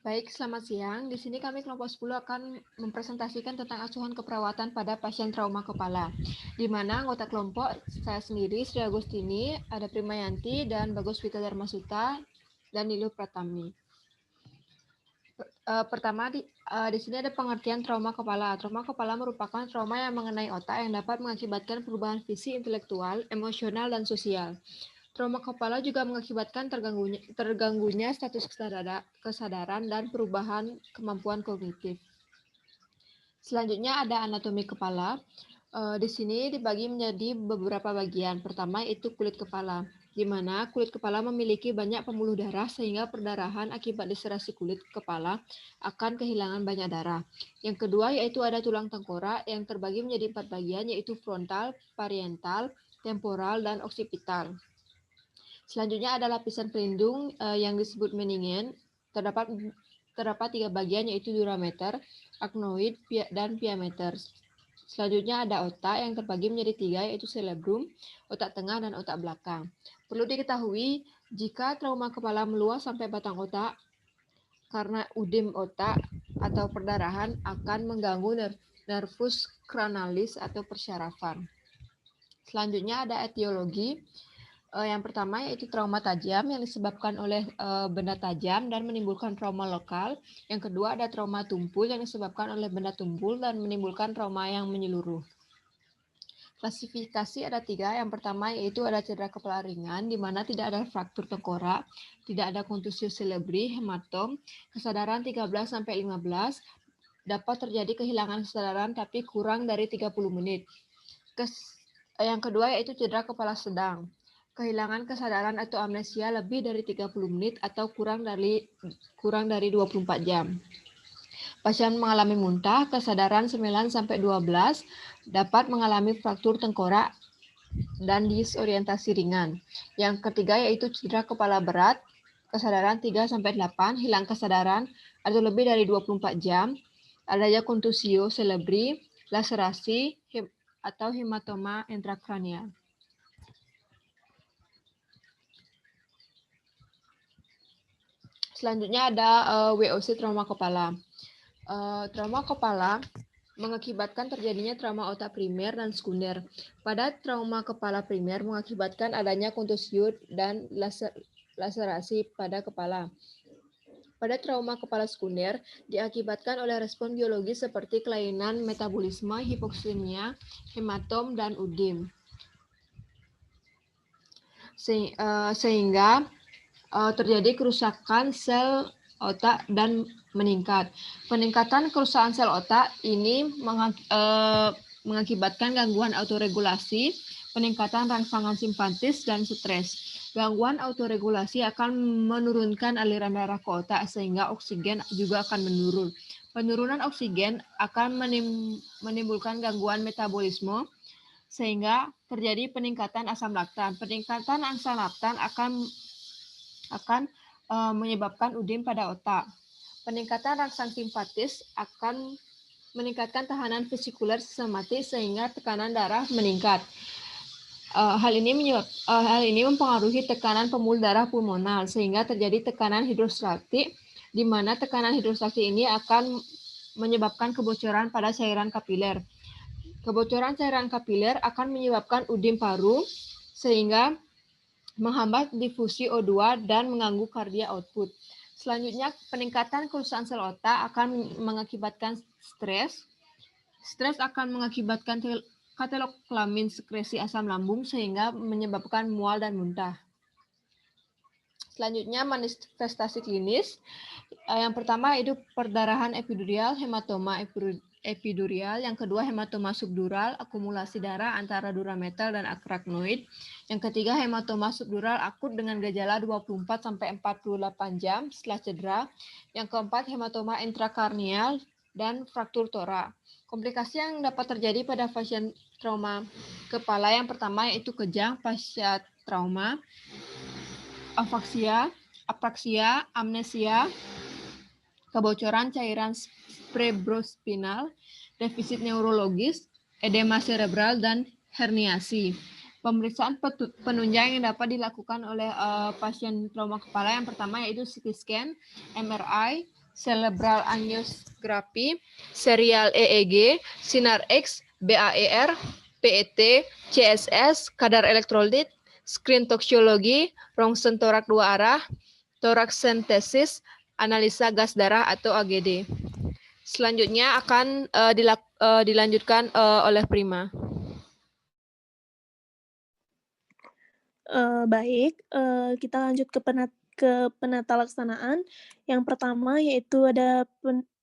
Baik, selamat siang. Di sini kami kelompok 10 akan mempresentasikan tentang asuhan keperawatan pada pasien trauma kepala. Di mana anggota kelompok saya sendiri, Sri Agustini, ada Primayanti, dan Bagus Vita Dharmasuta, dan Nilu Pratami. Pertama, di sini ada pengertian trauma kepala. Trauma kepala merupakan trauma yang mengenai otak yang dapat mengakibatkan perubahan fisik, intelektual, emosional, dan sosial. Trauma kepala juga mengakibatkan terganggunya status kesadaran dan perubahan kemampuan kognitif. Selanjutnya ada anatomi kepala. Di sini dibagi menjadi beberapa bagian. Pertama yaitu kulit kepala, di mana kulit kepala memiliki banyak pembuluh darah sehingga perdarahan akibat diserasi kulit kepala akan kehilangan banyak darah. Yang kedua yaitu ada tulang tengkorak yang terbagi menjadi 4 bagian yaitu frontal, parietal, temporal, dan occipital. Selanjutnya ada lapisan pelindung yang disebut meningen. Terdapat 3 bagian yaitu durameter, acnoid, dan piameter. Selanjutnya ada otak yang terbagi menjadi 3 yaitu cerebrum, otak tengah, dan otak belakang. Perlu diketahui jika trauma kepala meluas sampai batang otak karena udim otak atau perdarahan akan mengganggu nervus cranalis atau persyarafan. Selanjutnya ada etiologi. Yang pertama yaitu trauma tajam yang disebabkan oleh benda tajam dan menimbulkan trauma lokal. Yang kedua ada trauma tumpul yang disebabkan oleh benda tumpul dan menimbulkan trauma yang menyeluruh. Klasifikasi ada 3. Yang pertama yaitu ada cedera kepala ringan di mana tidak ada fraktur tengkorak, tidak ada kontusio cerebri, hematom, kesadaran 13-15, dapat terjadi kehilangan kesadaran tapi kurang dari 30 menit. Yang kedua yaitu cedera kepala sedang. Kehilangan kesadaran atau amnesia lebih dari 30 menit atau kurang dari 24 jam. Pasien mengalami muntah, kesadaran 9-12, dapat mengalami fraktur tengkorak dan disorientasi ringan. Yang ketiga yaitu cedera kepala berat, kesadaran 3-8, hilang kesadaran atau lebih dari 24 jam, adanya kontusio cerebri, laserasi, atau hematoma intrakranial. Selanjutnya ada WOC trauma kepala. Trauma kepala mengakibatkan terjadinya trauma otak primer dan sekunder. Pada trauma kepala primer mengakibatkan adanya kontusio dan laserasi pada kepala. Pada trauma kepala sekunder diakibatkan oleh respon biologis seperti kelainan metabolisme, hipoksemia, hematom, dan udim. Sehingga terjadi kerusakan sel otak dan meningkat. Peningkatan kerusakan sel otak ini mengakibatkan gangguan autoregulasi, peningkatan rangsangan simpatis, dan stres. Gangguan autoregulasi akan menurunkan aliran darah ke otak sehingga oksigen juga akan menurun. Penurunan oksigen akan menimbulkan gangguan metabolisme sehingga terjadi peningkatan asam laktan. Peningkatan asam laktan akan menyebabkan udim pada otak. Peningkatan rangsang simpatis akan meningkatkan tahanan vesikuler sistematis sehingga tekanan darah meningkat. Hal ini mempengaruhi tekanan pembuluh darah pulmonal sehingga terjadi tekanan hidrostatik, di mana tekanan hidrostatik ini akan menyebabkan kebocoran pada cairan kapiler. Kebocoran cairan kapiler akan menyebabkan udim paru sehingga menghambat difusi O2 dan mengganggu kardia output. Selanjutnya, peningkatan kerusakan sel otak akan mengakibatkan stres. Stres akan mengakibatkan kateloklamin sekresi asam lambung sehingga menyebabkan mual dan muntah. Selanjutnya, manifestasi klinis. Yang pertama yaitu perdarahan epidural, hematoma epidural. Yang kedua hematoma subdural, akumulasi darah antara durameter dan arachnoid. Yang ketiga hematoma subdural akut dengan gejala 24-48 jam setelah cedera. Yang keempat hematoma intrakarnial dan fraktur torak. Komplikasi yang dapat terjadi pada pasien trauma kepala yang pertama yaitu kejang pasca trauma, apraksia, amnesia, kebocoran cairan cerebrospinal, defisit neurologis, edema cerebral, dan herniasi. Pemeriksaan penunjang yang dapat dilakukan oleh pasien trauma kepala yang pertama yaitu CT scan, MRI, cerebral angiography, serial EEG, sinar X, BAER, PET, CSS, kadar elektrolit, screen toxicology, rongsen torak dua arah, thorax synthesis, analisa gas darah atau AGD. Selanjutnya akan dilanjutkan oleh Prima. Baik, kita lanjut ke penata laksanaan. Yang pertama yaitu ada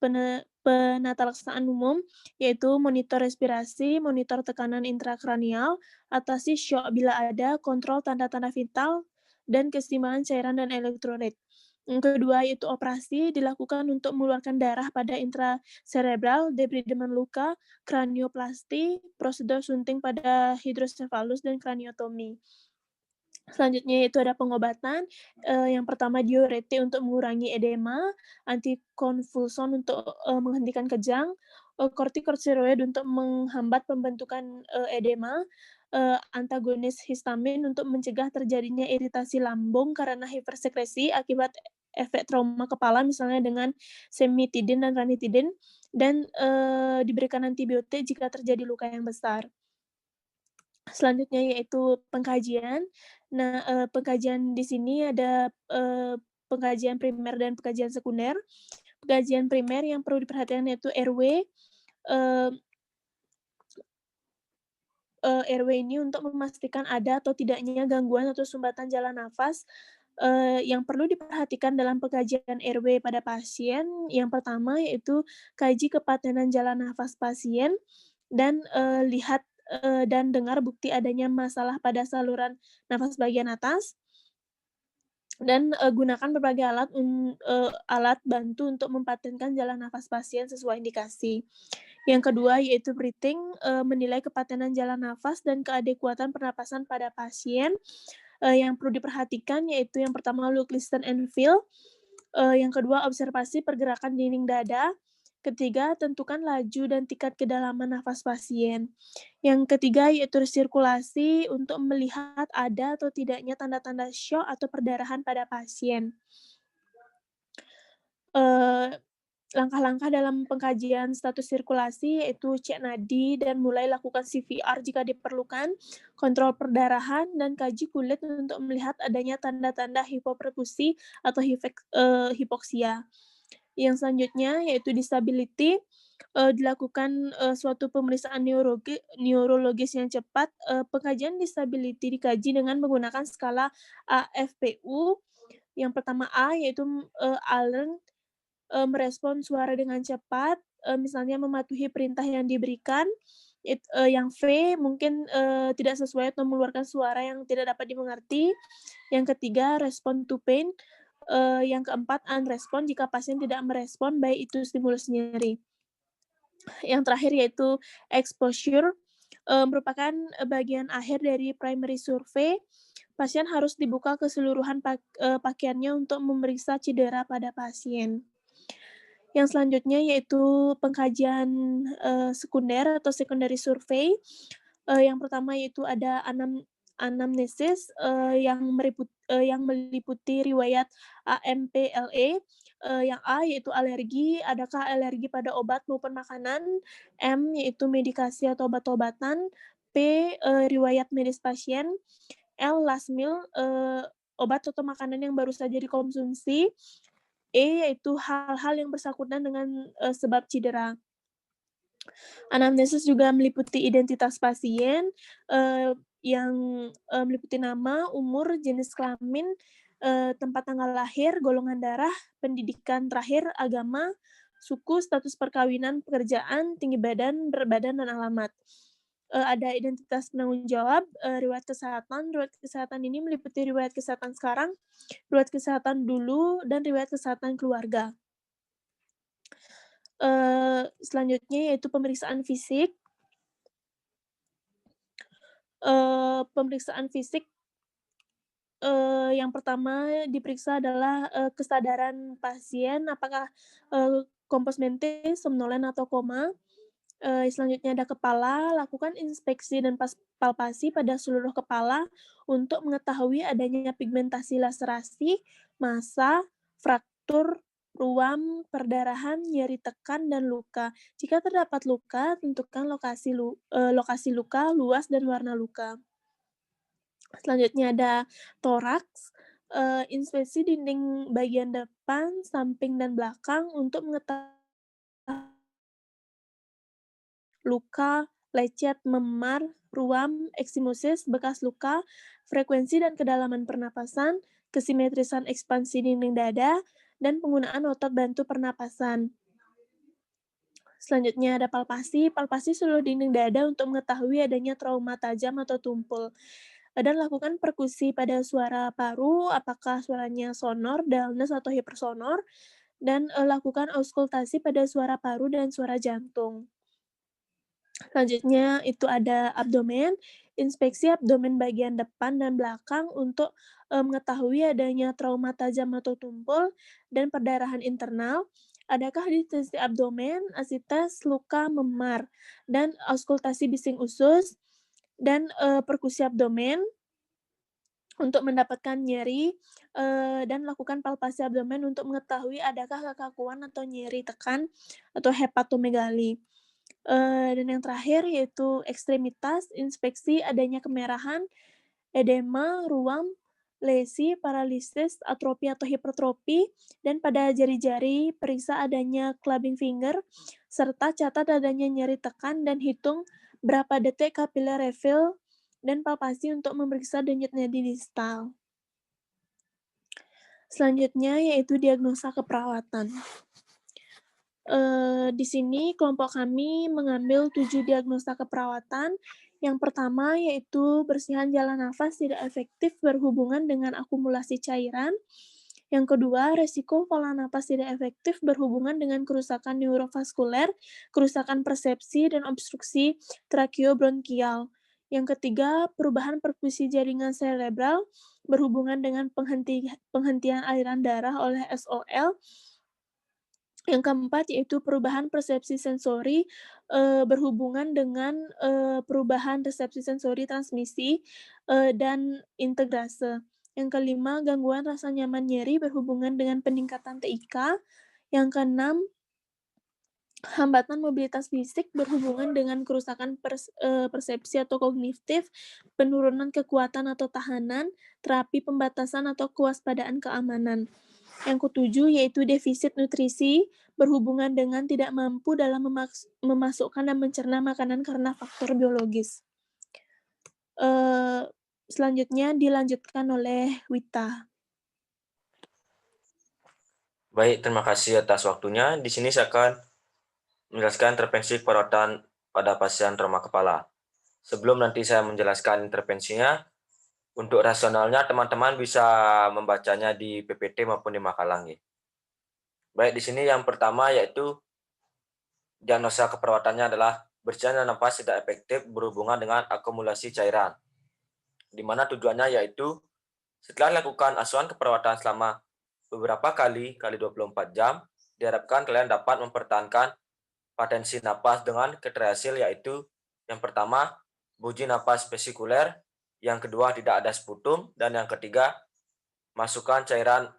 penata laksanaan umum, yaitu monitor respirasi, monitor tekanan intrakranial, atasi shock bila ada, kontrol tanda-tanda vital, dan keseimbangan cairan dan elektrolit. Yang kedua yaitu operasi dilakukan untuk mengeluarkan darah pada intracerebral, debridemen luka, kranioplasti, prosedur sunting pada hidrosefalus, dan kraniotomi. Selanjutnya yaitu ada pengobatan, yang pertama diuretik untuk mengurangi edema, antikonvulsan untuk menghentikan kejang, kortikosteroid untuk menghambat pembentukan edema, antagonis histamin untuk mencegah terjadinya iritasi lambung karena hipersekresi akibat efek trauma kepala misalnya dengan semitidin dan ranitidin, dan diberikan antibiotik jika terjadi luka yang besar. Selanjutnya yaitu pengkajian. Nah, pengkajian di sini ada pengkajian primer dan pengkajian sekunder. Pengkajian primer yang perlu diperhatikan yaitu RW. RW ini untuk memastikan ada atau tidaknya gangguan atau sumbatan jalan nafas. Yang perlu diperhatikan dalam pengkajian RW pada pasien, yang pertama yaitu kaji kepatenan jalan nafas pasien, dan lihat dan dengar bukti adanya masalah pada saluran nafas bagian atas, dan gunakan berbagai alat bantu untuk mempatenkan jalan nafas pasien sesuai indikasi. Yang kedua yaitu breathing, menilai kepatenan jalan nafas dan keadekuatan pernapasan pada pasien. Yang perlu diperhatikan yaitu yang pertama look, listen, and feel. Yang kedua observasi pergerakan dinding dada. Ketiga, tentukan laju dan tingkat kedalaman nafas pasien. Yang ketiga yaitu sirkulasi untuk melihat ada atau tidaknya tanda-tanda shock atau perdarahan pada pasien. Langkah-langkah dalam pengkajian status sirkulasi yaitu cek nadi dan mulai lakukan CPR jika diperlukan, kontrol perdarahan, dan kaji kulit untuk melihat adanya tanda-tanda hipoperfusi atau hipoksia. Yang selanjutnya yaitu disability, dilakukan suatu pemeriksaan neurologis yang cepat. Pengkajian disability dikaji dengan menggunakan skala AFPU. Yang pertama A yaitu alert, merespon suara dengan cepat, misalnya mematuhi perintah yang diberikan. Yang V mungkin tidak sesuai atau mengeluarkan suara yang tidak dapat dimengerti. Yang ketiga respond to pain. Yang keempat unrespond jika pasien tidak merespon baik itu stimulus nyeri. Yang terakhir yaitu exposure, merupakan bagian akhir dari primary survey. Pasien harus dibuka keseluruhan pakaiannya untuk memeriksa cedera pada pasien. Yang selanjutnya yaitu pengkajian sekunder atau secondary survey. Yang pertama yaitu ada anamnesis yang meliputi riwayat AMPLE. Yang A yaitu alergi, adakah alergi pada obat maupun makanan. M yaitu medikasi atau obat-obatan. P riwayat medis pasien. L last meal, obat atau makanan yang baru saja dikonsumsi. E yaitu hal-hal yang bersangkutan dengan sebab cedera. Anamnesis juga meliputi identitas pasien yang meliputi nama, umur, jenis kelamin, tempat tanggal lahir, golongan darah, pendidikan terakhir, agama, suku, status perkawinan, pekerjaan, tinggi badan, berat badan, dan alamat. Ada identitas penanggung jawab, riwayat kesehatan. Riwayat kesehatan ini meliputi riwayat kesehatan sekarang, riwayat kesehatan dulu, dan riwayat kesehatan keluarga. Selanjutnya yaitu pemeriksaan fisik. Pemeriksaan fisik yang pertama diperiksa adalah kesadaran pasien, apakah kompos mente, somnolen, atau koma. Selanjutnya ada kepala, lakukan inspeksi dan palpasi pada seluruh kepala untuk mengetahui adanya pigmentasi laserasi, massa, fraktur, ruam, perdarahan, nyeri tekan, dan luka. Jika terdapat luka, tentukan lokasi luka, luas, dan warna luka. Selanjutnya ada toraks, inspeksi dinding bagian depan, samping, dan belakang untuk mengetahui luka, lecet, memar, ruam, eksimosis, bekas luka, frekuensi dan kedalaman pernapasan, kesimetrisan ekspansi dinding dada, dan penggunaan otot bantu pernapasan. Selanjutnya ada palpasi. Palpasi seluruh dinding dada untuk mengetahui adanya trauma tajam atau tumpul. Dan lakukan perkusi pada suara paru, apakah suaranya sonor, dullness, atau hipersonor. Dan lakukan auskultasi pada suara paru dan suara jantung. Selanjutnya itu ada abdomen. Inspeksi abdomen bagian depan dan belakang untuk mengetahui adanya trauma tajam atau tumpul dan perdarahan internal. Adakah di sisi abdomen, asites, luka, memar, dan auskultasi bising usus, dan perkusi abdomen untuk mendapatkan nyeri, dan lakukan palpasi abdomen untuk mengetahui adakah kekakuan atau nyeri tekan atau hepatomegali. Dan yang terakhir yaitu ekstremitas, inspeksi adanya kemerahan, edema, ruam, lesi, paralisis, atrofi atau hipertrofi, dan pada jari-jari periksa adanya clubbing finger, serta catat adanya nyeri tekan dan hitung berapa detik capillary refill, dan palpasi untuk memeriksa denyut nadi distal. Selanjutnya yaitu diagnosa keperawatan. Di sini kelompok kami mengambil 7 diagnosa keperawatan. Yang pertama yaitu bersihan jalan nafas tidak efektif berhubungan dengan akumulasi cairan. Yang kedua, resiko pola napas tidak efektif berhubungan dengan kerusakan neurovaskuler, kerusakan persepsi, dan obstruksi tracheobronchial. Yang ketiga, perubahan perfusi jaringan cerebral berhubungan dengan penghentian aliran darah oleh SOL. Yang keempat yaitu perubahan persepsi sensori berhubungan dengan perubahan resepsi sensori transmisi dan integrase. Yang kelima, gangguan rasa nyaman nyeri berhubungan dengan peningkatan TIK. Yang keenam, hambatan mobilitas fisik berhubungan dengan kerusakan persepsi atau kognitif, penurunan kekuatan atau tahanan, terapi pembatasan atau kewaspadaan keamanan. Yang ketujuh yaitu defisit nutrisi berhubungan dengan tidak mampu dalam memasukkan dan mencerna makanan karena faktor biologis. Selanjutnya dilanjutkan oleh Wita. Baik, terima kasih atas waktunya. Di sini saya akan menjelaskan intervensi keperawatan pada pasien trauma kepala. Sebelum nanti saya menjelaskan intervensinya, untuk rasionalnya teman-teman bisa membacanya di PPT maupun di makalah. Baik, di sini yang pertama yaitu diagnosa keperawatannya adalah bersihan nafas tidak efektif berhubungan dengan akumulasi cairan. Di mana tujuannya yaitu setelah lakukan asuhan keperawatan selama beberapa kali 24 jam, diharapkan kalian dapat mempertahankan patensi napas dengan kriteria hasil yaitu yang pertama, buji napas vesikuler, yang kedua tidak ada sputum, dan yang ketiga, masukkan cairan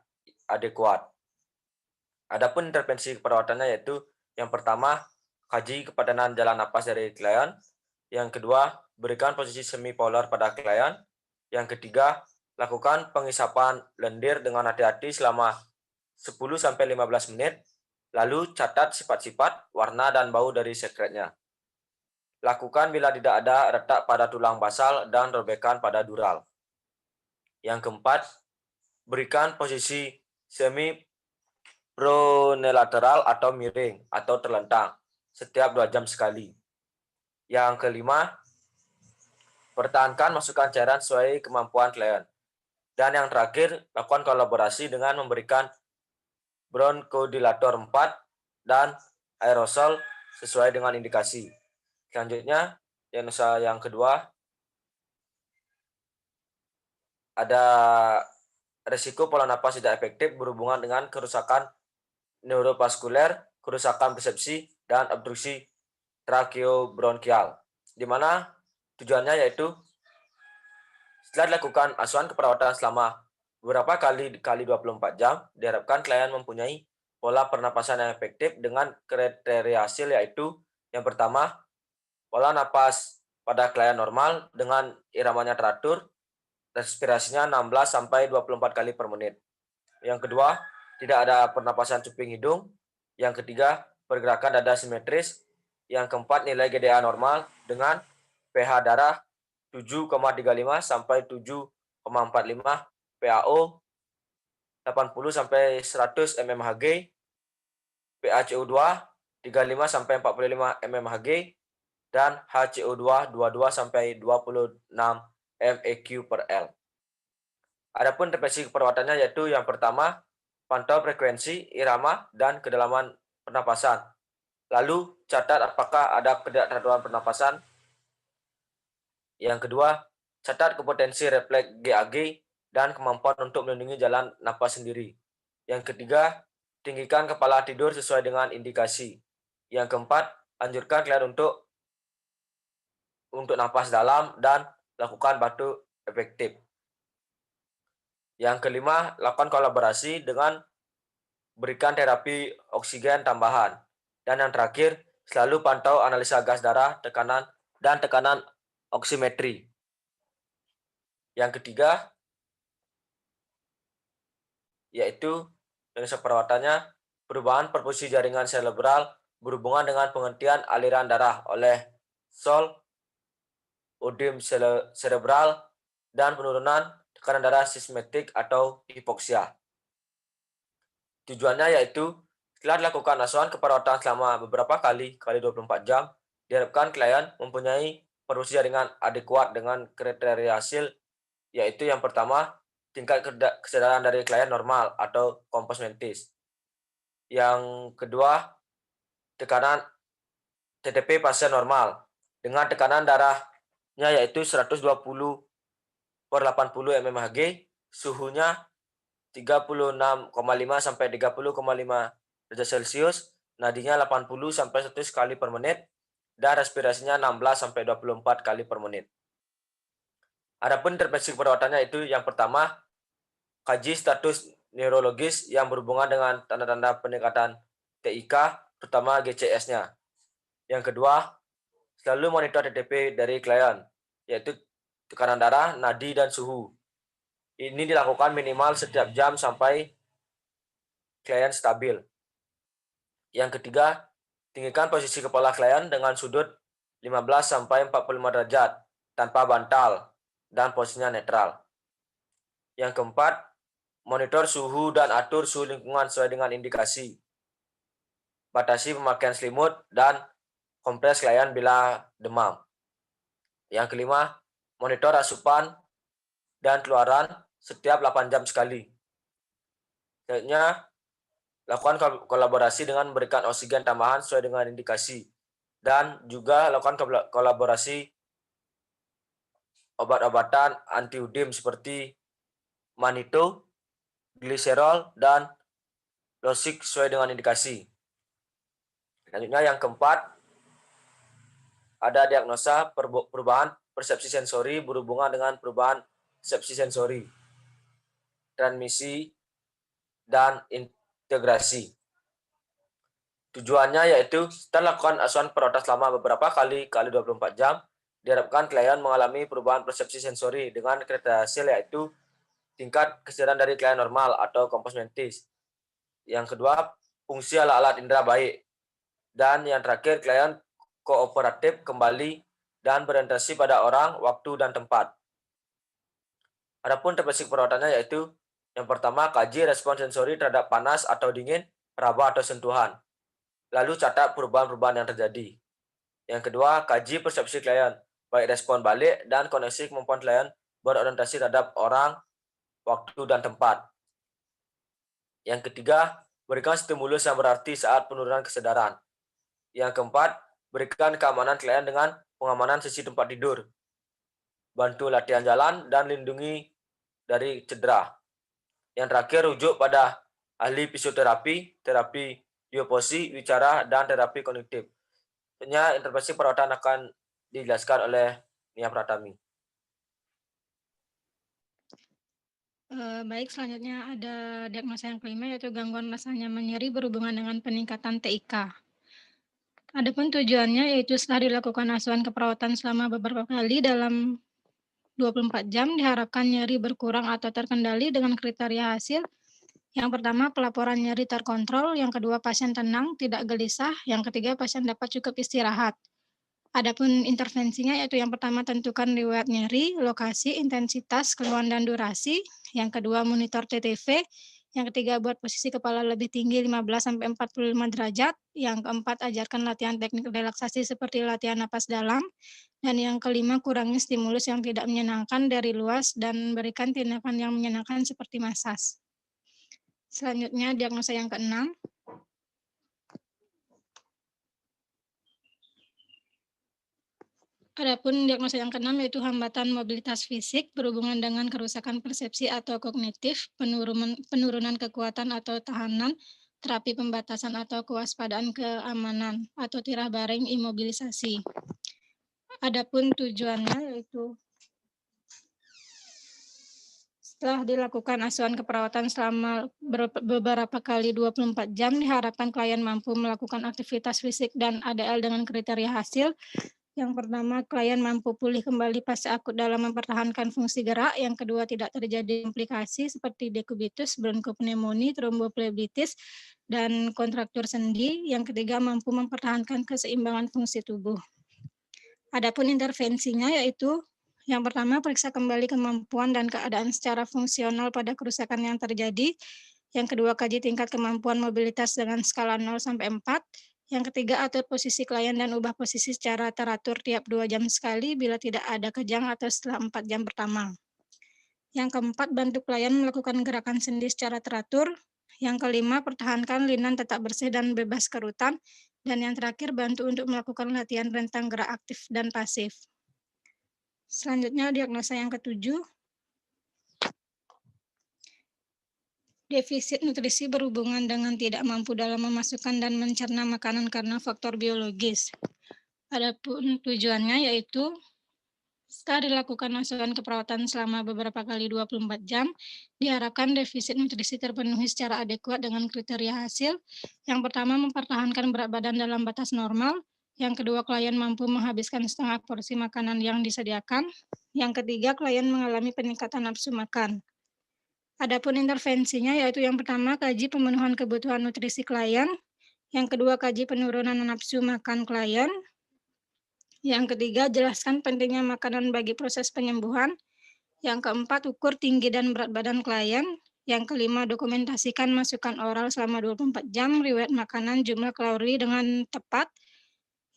adekuat. Adapun intervensi perawatannya yaitu yang pertama, kaji kepadanan jalan napas dari klien, yang kedua, berikan posisi semipolar pada klien, yang ketiga, lakukan pengisapan lendir dengan hati-hati selama 10-15 menit, lalu catat sifat-sifat, warna, dan bau dari sekretnya. Lakukan bila tidak ada retak pada tulang basal dan robekan pada dural. Yang keempat, berikan posisi semi pronelateral atau miring atau terlentang setiap 2 jam sekali. Yang kelima, pertahankan masukkan cairan sesuai kemampuan klien. Dan yang terakhir, lakukan kolaborasi dengan memberikan bronchodilator 4 dan aerosol sesuai dengan indikasi. Selanjutnya, diagnosa yang kedua, ada resiko pola napas tidak efektif berhubungan dengan kerusakan neurovaskuler, kerusakan persepsi, dan obstruksi tracheobronchial. Di mana tujuannya yaitu setelah dilakukan asuhan keperawatan selama beberapa kali 24 jam, diharapkan klien mempunyai pola pernapasan yang efektif dengan kriteria hasil, yaitu yang pertama, pola napas pada klien normal dengan iramanya teratur, respirasinya 16-24 kali per menit. Yang kedua, tidak ada pernapasan cuping hidung. Yang ketiga, pergerakan dada simetris. Yang keempat, nilai GDA normal dengan pH darah 7,35 sampai 7,45, PaO 80 sampai 100 mmHg, PaCO2 35 sampai 45 mmHg, dan HCO2 22 sampai 26 MEq per L. Adapun intervensi keperawatannya yaitu yang pertama, pantau frekuensi, irama, dan kedalaman pernapasan. Lalu catat apakah ada ketidakteraturan pernapasan. Yang kedua, catat kompetensi refleks GAG dan kemampuan untuk melindungi jalan napas sendiri. Yang ketiga, tinggikan kepala tidur sesuai dengan indikasi. Yang keempat, anjurkan klien untuk napas dalam dan lakukan batuk efektif. Yang kelima, lakukan kolaborasi dengan berikan terapi oksigen tambahan. Dan yang terakhir, selalu pantau analisa gas darah, tekanan, dan tekanan oksimetri. Yang ketiga, yaitu jenis perawatannya, perubahan perfusi jaringan cerebral berhubungan dengan penghentian aliran darah oleh sol, odim cerebral, dan penurunan tekanan darah sistematik atau hipoksia. Tujuannya yaitu setelah dilakukan asuhan keperawatan selama beberapa kali 24 jam, diharapkan klien mempunyai perfusi jaringan adekuat dengan kriteria hasil, yaitu yang pertama, tingkat kesadaran dari klien normal atau kompos mentis. Yang kedua, tekanan TTP pasien normal dengan tekanan darahnya yaitu 120/80 mmHg, suhunya 36,5 sampai 30,5 derajat Celcius, nadinya 80 sampai 100 kali per menit, dan respirasinya 16 sampai 24 kali per menit. Adapun intervensi perawatannya itu yang pertama, kaji status neurologis yang berhubungan dengan tanda-tanda peningkatan TIK, terutama GCS-nya. Yang kedua, selalu monitor TTP dari klien, yaitu tekanan darah, nadi, dan suhu. Ini dilakukan minimal setiap jam sampai klien stabil. Yang ketiga, tinggikan posisi kepala klien dengan sudut 15 sampai 45 derajat tanpa bantal dan posisinya netral. Yang keempat, monitor suhu dan atur suhu lingkungan sesuai dengan indikasi. Batasi pemakaian selimut dan kompres klien bila demam. Yang kelima, monitor asupan dan keluaran setiap 8 jam sekali. Selanjutnya, lakukan kolaborasi dengan memberikan oksigen tambahan sesuai dengan indikasi. Dan juga lakukan kolaborasi obat-obatan antiudim seperti manito, gliserol, dan losik sesuai dengan indikasi. Selanjutnya yang keempat, ada diagnosa perubahan persepsi sensori berhubungan dengan perubahan persepsi sensori, transmisi, dan integrasi. Tujuannya yaitu setelah lakukan asuhan perawatan selama beberapa kali 24 jam, diharapkan klien mengalami perubahan persepsi sensori dengan kriteria hasil yaitu tingkat kesadaran dari klien normal atau kompos mentis. Yang kedua, fungsi alat-alat indera baik. Dan yang terakhir, klien kooperatif kembali dan berorientasi pada orang, waktu, dan tempat. Adapun intervensi perawatannya yaitu yang pertama, kaji respon sensori terhadap panas atau dingin, raba atau sentuhan. Lalu catat perubahan-perubahan yang terjadi. Yang kedua, kaji persepsi klien, baik respon balik dan koneksi kemampuan klien berorientasi terhadap orang, waktu, dan tempat. Yang ketiga, berikan stimulus yang berarti saat penurunan kesadaran. Yang keempat, berikan keamanan klien dengan pengamanan sisi tempat tidur. Bantu latihan jalan dan lindungi dari cedera. Yang terakhir, rujuk pada ahli fisioterapi, terapi dioposi, wicara, dan terapi kognitif. Selanjutnya, intervensi perawatan akan dijelaskan oleh Nia Pratami. Baik, selanjutnya ada diagnosa yang kelima, yaitu gangguan rasa nyaman nyeri berhubungan dengan peningkatan TIK. Adapun tujuannya yaitu setelah dilakukan asuhan keperawatan selama beberapa kali dalam 24 jam, diharapkan nyeri berkurang atau terkendali dengan kriteria hasil. Yang pertama, pelaporan nyeri terkontrol. Yang kedua, pasien tenang, tidak gelisah. Yang ketiga, pasien dapat cukup istirahat. Adapun intervensinya yaitu yang pertama, tentukan riwayat nyeri, lokasi, intensitas, keluhan, dan durasi. Yang kedua, monitor TTV. Yang ketiga, buat posisi kepala lebih tinggi 15-45 derajat. Yang keempat, ajarkan latihan teknik relaksasi seperti latihan napas dalam. Dan yang kelima, kurangi stimulus yang tidak menyenangkan dari luas dan berikan tindakan yang menyenangkan seperti masas. Selanjutnya, diagnosa yang keenam. Adapun diagnosa yang keenam yaitu hambatan mobilitas fisik berhubungan dengan kerusakan persepsi atau kognitif, penurunan kekuatan atau tahanan, terapi pembatasan atau kewaspadaan keamanan, atau tirah baring imobilisasi. Adapun tujuannya yaitu setelah dilakukan asuhan keperawatan selama beberapa kali 24 jam, diharapkan klien mampu melakukan aktivitas fisik dan ADL dengan kriteria hasil. Yang pertama, klien mampu pulih kembali pasca akut dalam mempertahankan fungsi gerak. Yang kedua, tidak terjadi komplikasi seperti dekubitus, bronkopneumonia, tromboflebitis, dan kontraktur sendi. Yang ketiga, mampu mempertahankan keseimbangan fungsi tubuh. Adapun intervensinya yaitu yang pertama, periksa kembali kemampuan dan keadaan secara fungsional pada kerusakan yang terjadi. Yang kedua, kaji tingkat kemampuan mobilitas dengan skala 0 sampai 4. Yang ketiga, atur posisi klien dan ubah posisi secara teratur tiap 2 jam sekali bila tidak ada kejang atau setelah 4 jam pertama. Yang keempat, bantu klien melakukan gerakan sendi secara teratur. Yang kelima, pertahankan linen tetap bersih dan bebas kerutan. Dan yang terakhir, bantu untuk melakukan latihan rentang gerak aktif dan pasif. Selanjutnya, diagnosa yang ketujuh. Defisit nutrisi berhubungan dengan tidak mampu dalam memasukkan dan mencerna makanan karena faktor biologis. Adapun tujuannya yaitu setelah dilakukan asuhan keperawatan selama beberapa kali 24 jam, diharapkan defisit nutrisi terpenuhi secara adekuat dengan kriteria hasil. Yang pertama, mempertahankan berat badan dalam batas normal. Yang kedua, klien mampu menghabiskan setengah porsi makanan yang disediakan. Yang ketiga, klien mengalami peningkatan nafsu makan. Adapun intervensinya yaitu yang pertama, kaji pemenuhan kebutuhan nutrisi klien. Yang kedua, kaji penurunan nafsu makan klien. Yang ketiga, jelaskan pentingnya makanan bagi proses penyembuhan. Yang keempat, ukur tinggi dan berat badan klien. Yang kelima, dokumentasikan masukan oral selama 24 jam, riwayat makanan, jumlah kalori dengan tepat.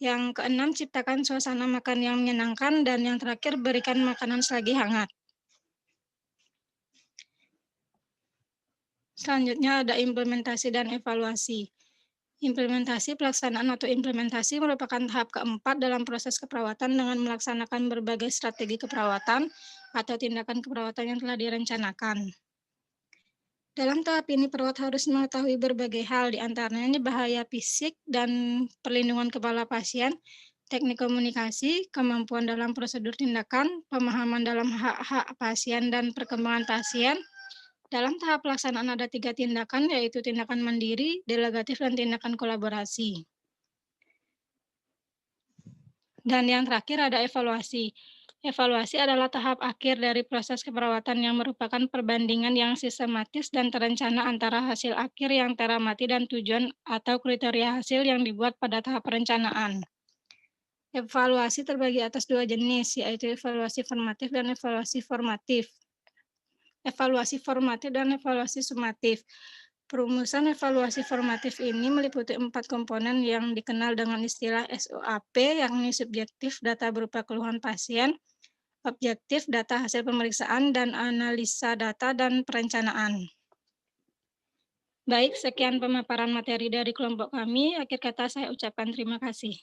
Yang keenam, ciptakan suasana makan yang menyenangkan. Dan yang terakhir, berikan makanan selagi hangat. Selanjutnya ada implementasi dan evaluasi. Implementasi, pelaksanaan atau implementasi merupakan tahap keempat dalam proses keperawatan dengan melaksanakan berbagai strategi keperawatan atau tindakan keperawatan yang telah direncanakan. Dalam tahap ini, perawat harus mengetahui berbagai hal, diantaranya bahaya fisik dan perlindungan kepala pasien, teknik komunikasi, kemampuan dalam prosedur tindakan, pemahaman dalam hak-hak pasien dan perkembangan pasien. Dalam tahap pelaksanaan ada 3 tindakan, yaitu tindakan mandiri, delegatif, dan tindakan kolaborasi. Dan yang terakhir ada evaluasi. Evaluasi adalah tahap akhir dari proses keperawatan yang merupakan perbandingan yang sistematis dan terencana antara hasil akhir yang teramati dan tujuan atau kriteria hasil yang dibuat pada tahap perencanaan. Evaluasi terbagi atas 2 jenis, yaitu evaluasi formatif dan evaluasi formatif. Evaluasi formatif dan evaluasi sumatif. Perumusan evaluasi formatif ini meliputi 4 komponen yang dikenal dengan istilah SOAP, yakni subjektif, data berupa keluhan pasien, objektif, data hasil pemeriksaan, dan analisa data dan perencanaan. Baik, sekian pemaparan materi dari kelompok kami. Akhir kata saya ucapkan terima kasih.